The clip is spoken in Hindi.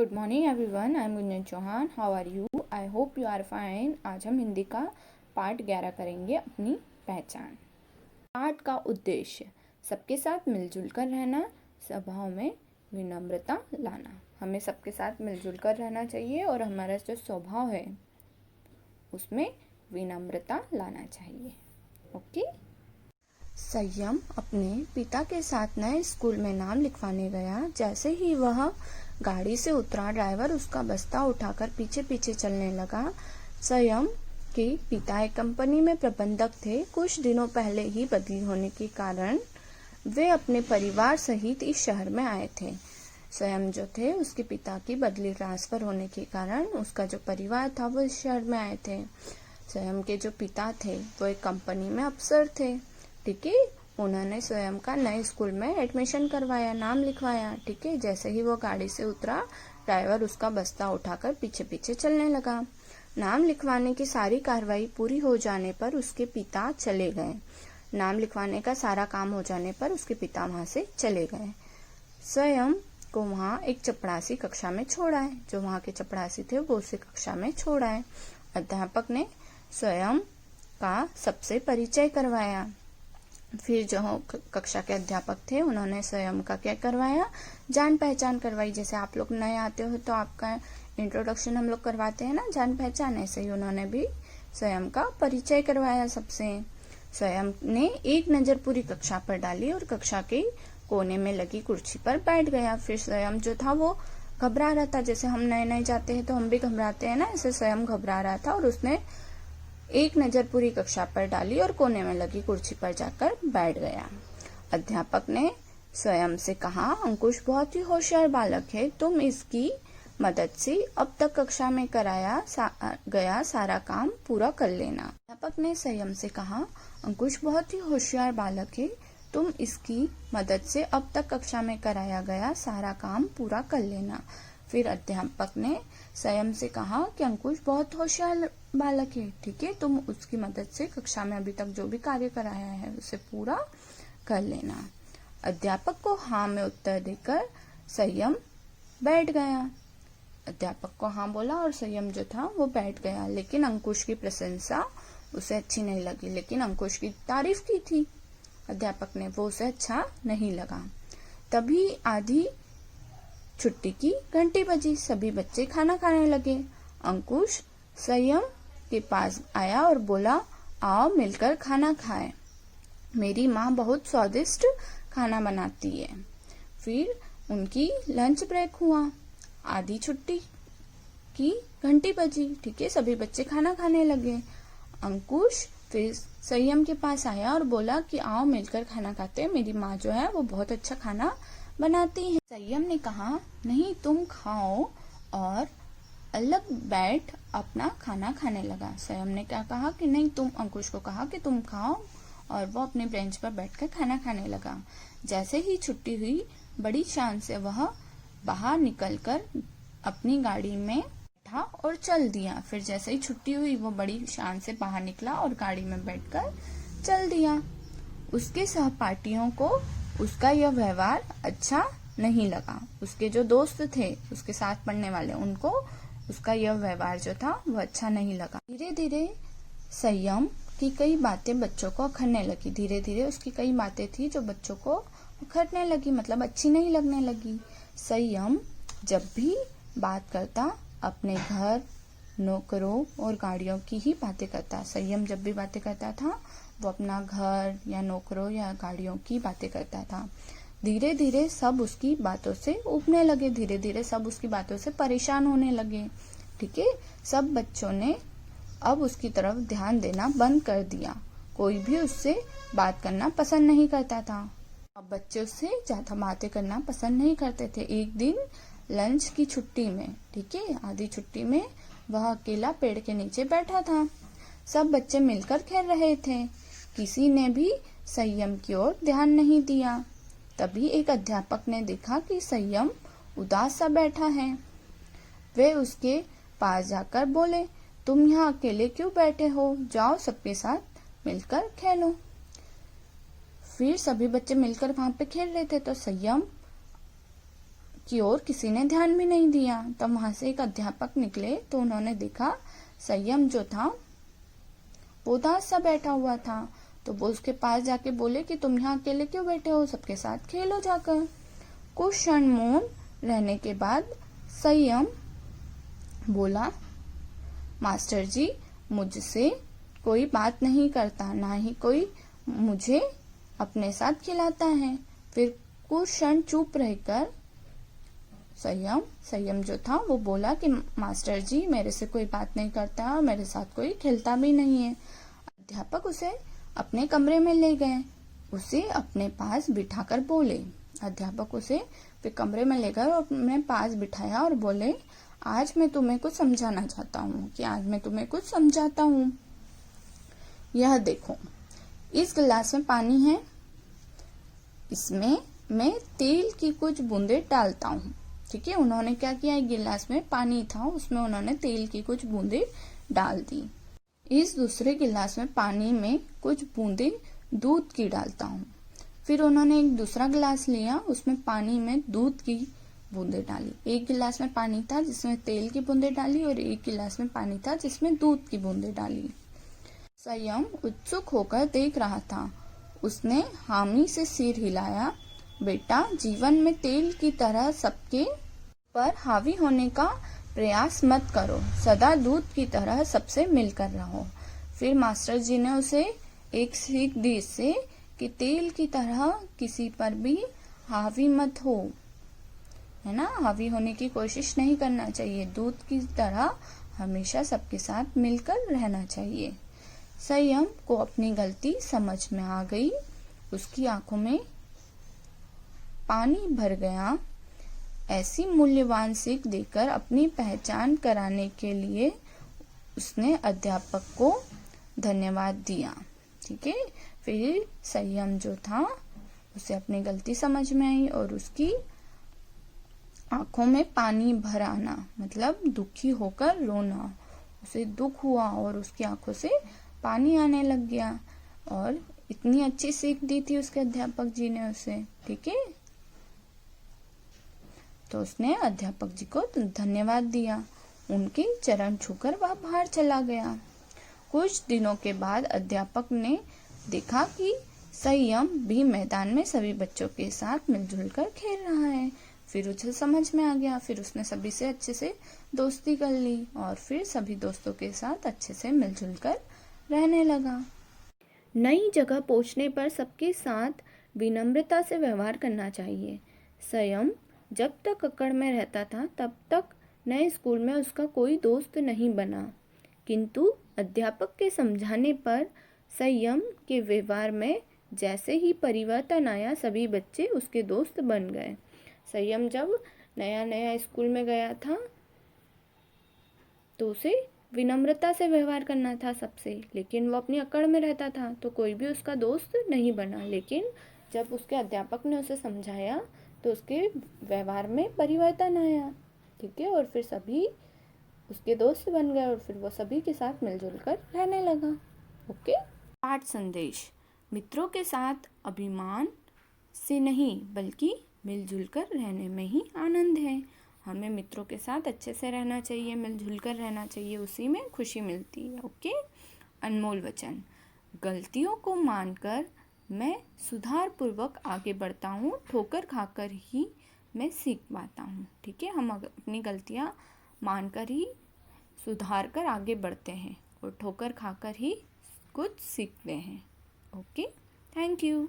Good morning everyone, I am Gunjan Chauhan. How are you? I hope you are fine. आज हम हिंदी का पार्ट 11 करेंगे, अपनी पहचान। पाठ का उद्देश्य सबके साथ मिलजुल कर रहना, स्वभाव में विनम्रता लाना। हमें सबके साथ मिलजुल कर रहना चाहिए और हमारा जो स्वभाव है उसमें विनम्रता लाना चाहिए। ओके। संयम अपने पिता के साथ नए स्कूल में नाम लिखवाने गया। जैसे ही वह गाड़ी से उतरा, ड्राइवर उसका बस्ता उठाकर पीछे पीछे चलने लगा। संयम के पिता एक कंपनी में प्रबंधक थे। कुछ दिनों पहले ही बदली होने के कारण वे अपने परिवार सहित इस शहर में आए थे। स्वयं जो थे, उसके पिता की बदली ट्रांसफर होने के कारण उसका जो परिवार था वो इस शहर में आए थे। स्वयं के जो पिता थे वो एक कंपनी में अफसर थे। ठीक है, उन्होंने स्वयं का नए स्कूल में एडमिशन करवाया, नाम लिखवाया। ठीक है, जैसे ही वो गाड़ी से उतरा, ड्राइवर उसका बस्ता उठाकर पीछे पीछे चलने लगा। नाम लिखवाने की सारी कार्रवाई पूरी हो जाने पर उसके पिता चले गए। नाम लिखवाने का सारा काम हो जाने पर उसके पिता वहां से चले गए। स्वयं को वहां एक चपरासी कक्षा में छोड़ा है। जो वहां के चपरासी थे वो उसे कक्षा में छोड़ा है। अध्यापक ने स्वयं का सबसे परिचय करवाया। फिर जो कक्षा के अध्यापक थे उन्होंने स्वयं का क्या करवाया, जान पहचान करवाई। जैसे आप लोग नए आते हो तो आपका इंट्रोडक्शन हम लोग करवाते हैं ना, जान पहचान, ऐसे ही उन्होंने भी स्वयं का परिचय करवाया सबसे। स्वयं ने एक नजर पूरी कक्षा पर डाली और कक्षा के कोने में लगी कुर्सी पर बैठ गया। फिर स्वयं जो था वो घबरा रहा था। जैसे हम नए नए जाते हैं तो हम भी घबराते हैं ना, ऐसे स्वयं घबरा रहा था और उसने एक नजर पूरी कक्षा पर डाली और कोने में लगी कुर्सी पर जाकर बैठ गया। अध्यापक ने स्वयं से कहा, अंकुश बहुत ही होशियार बालक है, तुम इसकी मदद से अब तक कक्षा में कराया गया सारा काम पूरा कर लेना। अध्यापक ने स्वयं से कहा, अंकुश बहुत ही होशियार बालक है, तुम इसकी मदद से अब तक कक्षा में कराया गया सारा काम पूरा कर लेना। फिर अध्यापक ने स्वयं से कहा कि अंकुश बहुत होशियार बालक है, ठीक है, तुम उसकी मदद से कक्षा में अभी तक जो भी कार्य कराया है उसे पूरा कर लेना। अध्यापक को हाँ में उत्तर देकर संयम बैठ गया। अध्यापक को हाँ बोला और संयम जो था वो बैठ गया। लेकिन अंकुश की प्रशंसा उसे अच्छी नहीं लगी। लेकिन अंकुश की तारीफ की थी अध्यापक ने, वो उसे अच्छा नहीं लगा। तभी आधी छुट्टी की घंटी बजी। सभी बच्चे खाना खाने लगे। अंकुश संयम के पास आया और बोला, आओ मिलकर खाना खाएं, मेरी माँ बहुत स्वादिष्ट खाना बनाती है। फिर उनकी लंच ब्रेक हुआ। आधी छुट्टी की घंटी बजी। ठीक है, सभी बच्चे खाना खाने लगे। अंकुश फिर संयम के पास आया और बोला कि आओ मिलकर खाना खाते हैं, मेरी माँ जो है वो बहुत अच्छा खाना बनाती है। संयम ने कहा, नहीं तुम खाओ, और अलग बैठ अपना खाना खाने लगा। संयम ने क्या कहा कि नहीं, तुम, अंकुश को कहा कि तुम खाओ, और वो अपने बेंच पर बैठकर खाना खाने लगा। जैसे ही छुट्टी हुई, बड़ी शान से वह बाहर निकलकर अपनी गाड़ी में बैठा और चल दिया। फिर जैसे ही छुट्टी हुई, वो बड़ी शान से बाहर निकला और गाड़ी में बैठकर चल दिया। उसके सहपाठियों को उसका यह व्यवहार अच्छा नहीं लगा। उसके जो दोस्त थे, उसके साथ पढ़ने वाले, उनको उसका यह व्यवहार जो था वो अच्छा नहीं लगा। धीरे धीरे संयम की कई बातें बच्चों को अखरने लगी। धीरे धीरे उसकी कई बातें थी जो बच्चों को अखरने लगी, मतलब अच्छी नहीं लगने लगी। संयम जब भी बात करता अपने घर, नौकरों और गाड़ियों की ही बातें करता। संयम जब भी बातें करता था वो अपना घर या नौकरों या गाड़ियों की बातें करता था। धीरे धीरे सब उसकी बातों से उबने लगे। धीरे धीरे सब उसकी बातों से परेशान होने लगे। ठीक है, सब बच्चों ने अब उसकी तरफ ध्यान देना बंद कर दिया। कोई भी उससे बात करना पसंद नहीं करता था। अब बच्चे उससे ज्यादा बातें करना पसंद नहीं करते थे। एक दिन लंच की छुट्टी में, ठीक है, आधी छुट्टी में, वह अकेला पेड़ के नीचे बैठा था। सब बच्चे मिलकर खेल रहे थे। किसी ने भी संयम की ओर ध्यान नहीं दिया। तभी एक अध्यापक ने देखा कि संयम उदास सा बैठा है। वे उसके पास जाकर बोले, तुम यहाँ अकेले क्यों बैठे हो, जाओ सबके साथ मिलकर खेलो। फिर सभी बच्चे मिलकर वहां पे खेल रहे थे तो संयम की ओर किसी ने ध्यान भी नहीं दिया। तब वहां से एक अध्यापक निकले तो उन्होंने देखा संयम जो था वो उदास सा बैठा हुआ था। तो वो उसके पास जाके बोले कि तुम यहाँ अकेले क्यों बैठे हो, सबके साथ खेलो जाकर। कुछ क्षण मौन रहने के बाद संयम बोला, मास्टर जी मुझसे कोई बात नहीं करता, ना ही कोई मुझे अपने साथ खिलाता है। फिर कुछ क्षण चुप रहकर संयम जो था वो बोला कि मास्टर जी मेरे से कोई बात नहीं करता और मेरे साथ कोई खेलता भी नहीं है। अध्यापक उसे अपने कमरे में ले गए, उसे अपने पास बिठाकर बोले। अध्यापक उसे फिर कमरे में ले गए और अपने पास बिठाया और बोले, आज मैं तुम्हें कुछ समझाना चाहता हूँ कि आज मैं तुम्हें कुछ समझाता हूँ। यह देखो, इस गिलास में पानी है, इसमें मैं तेल की कुछ बूंदे डालता हूँ। ठीक है, उन्होंने क्या किया, एक गिलास में पानी था, उसमें उन्होंने तेल की कुछ बूंदे डाल दी। इस दूसरे गिलास में पानी में कुछ बूंदे दूध की डालता हूँ। फिर उन्होंने एक दूसरा गिलास लिया, उसमें पानी में दूध की बूंदे डाली। एक गिलास में पानी था जिसमें तेल की बूंदे डाली और एक गिलास में पानी था जिसमें दूध की बूंदे डाली। संयम उत्सुक होकर देख रहा था। उसने हामी से सिर हिलाया, बेटा जीवन में तेल की तरह सबके पर हावी होने का प्रयास मत करो, सदा दूध की तरह सबसे मिलकर रहो। फिर मास्टर जी ने उसे एक सीख दी इससे कि तेल की तरह किसी पर भी हावी मत हो, है ना, हावी होने की कोशिश नहीं करना चाहिए, दूध की तरह हमेशा सबके साथ मिलकर रहना चाहिए। संयम को अपनी गलती समझ में आ गई, उसकी आंखों में पानी भर गया। ऐसी मूल्यवान सीख देकर अपनी पहचान कराने के लिए उसने अध्यापक को धन्यवाद दिया। ठीक है, फिर संयम जो था उसे अपनी गलती समझ में आई और उसकी आंखों में पानी भर आना मतलब दुखी होकर रोना, उसे दुख हुआ और उसकी आंखों से पानी आने लग गया। और इतनी अच्छी सीख दी थी उसके अध्यापक जी ने उसे। ठीक है, तो उसने अध्यापक जी को धन्यवाद दिया, उनके चरण छूकर वह बाहर चला गया। कुछ दिनों के बाद अध्यापक ने देखा कि संयम भी मैदान में सभी बच्चों के साथ मिलजुल कर खेल रहा है। फिर उसे समझ में आ गया, फिर उसने सभी से अच्छे से दोस्ती कर ली और फिर सभी दोस्तों के साथ अच्छे से मिलजुल कर रहने लगा। नई जगह पहुंचने पर सबके साथ विनम्रता से व्यवहार करना चाहिए। संयम जब तक अक्कड़ में रहता था तब तक नए स्कूल में उसका कोई दोस्त नहीं बना, किंतु अध्यापक के समझाने पर संयम के व्यवहार में जैसे ही परिवर्तन आया सभी बच्चे उसके दोस्त बन गए। संयम जब नया नया स्कूल में गया था तो उसे विनम्रता से व्यवहार करना था सबसे, लेकिन वो अपनी अकड़ में रहता था तो कोई भी उसका दोस्त नहीं बना। लेकिन जब उसके अध्यापक ने उसे समझाया तो उसके व्यवहार में परिवर्तन आया। ठीक है, और फिर सभी उसके दोस्त बन गए और फिर वो सभी के साथ मिलजुल कर रहने लगा। ओके। पाठ संदेश, मित्रों के साथ अभिमान से नहीं बल्कि मिलजुल कर रहने में ही आनंद है। हमें मित्रों के साथ अच्छे से रहना चाहिए, मिलजुल कर रहना चाहिए, उसी में खुशी मिलती है। ओके। अनमोल वचन, गलतियों को मानकर मैं सुधार पूर्वक आगे बढ़ता हूँ, ठोकर खाकर ही मैं सीख पाता हूँ। ठीक है, हम अपनी गलतियाँ मानकर ही सुधार कर आगे बढ़ते हैं और ठोकर खाकर ही कुछ सीखते हैं। Okay, thank you.